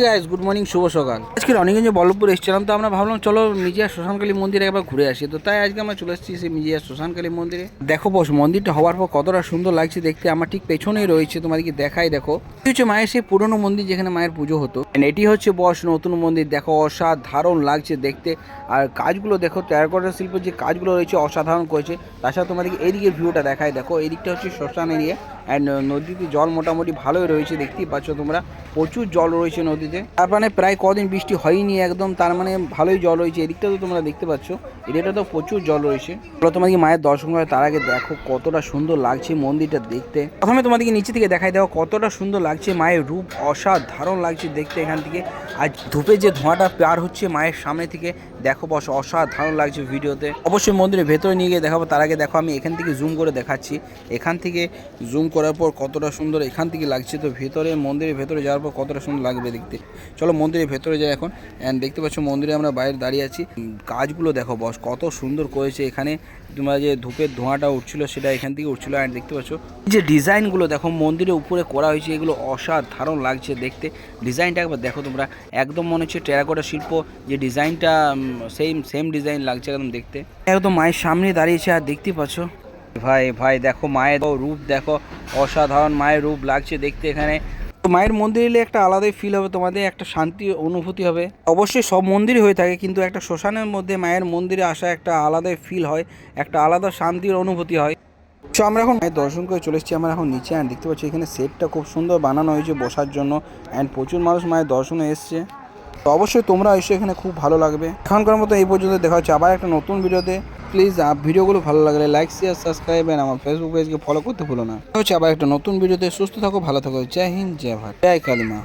Guys good morning, শুভ সকাল। আজকে রনিগঞ্জে বল্লভপুর এসেছিলাম, তো আমরা ভাবলাম চলো মিজিয়া শ্মশানকালী মন্দিরে একবার ঘুরে আসি। তো তাই আজকে আমরা চলে এসেছি সেই মিজিয়া শ্মশানকালী মন্দিরে। দেখো বস, মন্দিরটা হওয়ার পর কতটা সুন্দর লাগছে দেখতে। আমার ঠিক পেছনেই রয়েছে, তোমাদেরকে দেখাই। দেখো, এটি হচ্ছে মায়ের সেই পুরনো মন্দির যেখানে মায়ের পুজো হতো। এটি হচ্ছে বস নতুন মন্দির। দেখো অসাধারণ লাগছে দেখতে। আর কাজগুলো দেখো, টেরাকোটা শিল্পের যে কাজগুলো রয়েছে অসাধারণ করেছে। তাছাড়া তোমাদেরকে এইদিকের ভিউটা দেখায়। দেখো এইদিকটা হচ্ছে শ্মশান এরিয়া, অ্যান্ড নদীতে জল মোটামুটি ভালোই রয়েছে, দেখতেই পাচ্ছ তোমরা। প্রচুর জল রয়েছে নদীতে। তার মানে প্রায় কদিন বৃষ্টি হয়নি একদম, তার মানে ভালোই জল রয়েছে। এদিকটা তো তোমরা দেখতে পাচ্ছ, এদিকটা তো প্রচুর জল রয়েছে। তোমাদেরকে মায়ের দর্শন করে তার আগে দেখো কতটা সুন্দর লাগছে মন্দিরটা দেখতে। প্রথমে তোমাদেরকে নিচে থেকে দেখাই, দেখো কতটা সুন্দর লাগছে। মায়ের রূপ অসাধারণ লাগছে দেখতে এখান থেকে। আর ধূপের যে ধোঁয়াটা পার হচ্ছে মায়ের সামনে থেকে, দেখো বস অসাধারণ লাগছে ভিডিওতে। অবশ্যই মন্দিরের ভেতরে নিয়ে গিয়ে দেখাবো। তার আগে দেখো আমি এখান থেকে জুম করে দেখাচ্ছি। এখান থেকে জুম করার পর কতটা সুন্দর এখান থেকে লাগছে। তো ভেতরে মন্দিরের ভেতরে যাওয়ার পর কতটা সুন্দর লাগবে দেখতে। চলো মন্দিরের ভেতরে যাই এখন। অ্যান্ড দেখতে পাচ্ছ মন্দিরে আমরা বাইরে দাঁড়িয়ে আছি। কাজগুলো দেখো বস কত সুন্দর করেছে এখানে। তোমরা যে ধূপের ধোঁয়াটা উঠছিল সেটা এখান থেকে উঠছিল। অ্যান্ড দেখতে পাচ্ছ যে ডিজাইনগুলো দেখো মন্দিরের উপরে করা হয়েছে, এগুলো অসাধারণ লাগছে দেখতে। ডিজাইনটা একবার দেখো তোমরা, একদম মনে হচ্ছে টেরাকোটা শিল্প যে ডিজাইনটা, সেম ডিজাইন লাগছে একদম দেখতে। একদম মায়ের সামনে দাঁড়িয়েছে আর দেখতে পাচ্ছ ভাই ভাই দেখো মায়ের রূপ দেখো, অসাধারণ মায়ের রূপ লাগছে দেখতে এখানে। তো মায়ের মন্দির এলে একটা আলাদাই ফিল হবে, তোমাদের একটা শান্তি অনুভূতি হবে। অবশ্যই সব মন্দিরই হয়ে থাকে, কিন্তু একটা শ্মশানের মধ্যে মায়ের মন্দিরে আসা একটা আলাদাই ফিল হয়, একটা আলাদা শান্তির অনুভূতি হয়। তো আমরা এখন মায়ের দর্শন করে চলে এসেছি আমরা এখন নিচে। অ্যান্ড দেখতে পাচ্ছি এখানে সেটটা খুব সুন্দর বানানো হয়েছে বসার জন্য। অ্যান্ড প্রচুর মানুষ মায়ের দর্শনে এসছে। তো অবশ্যই তোমরা এসে এখানে খুব ভালো লাগবে। এখনকার মতো এই পর্যন্ত, দেখা হচ্ছে আবার একটা নতুন ভিডিওতে। প্লিজ ভিডিওগুলো ভালো লাগলে লাইক শেয়ার সাবস্ক্রাইব এন্ড আমার ফেসবুক পেজকে ফলো করতে ভুলো না। হচ্ছে আবার একটা নতুন ভিডিওতে। সুস্থ থাকো, ভালো থাকো। জয় হিন্দ, জয় ভারত, জয় কালী মা।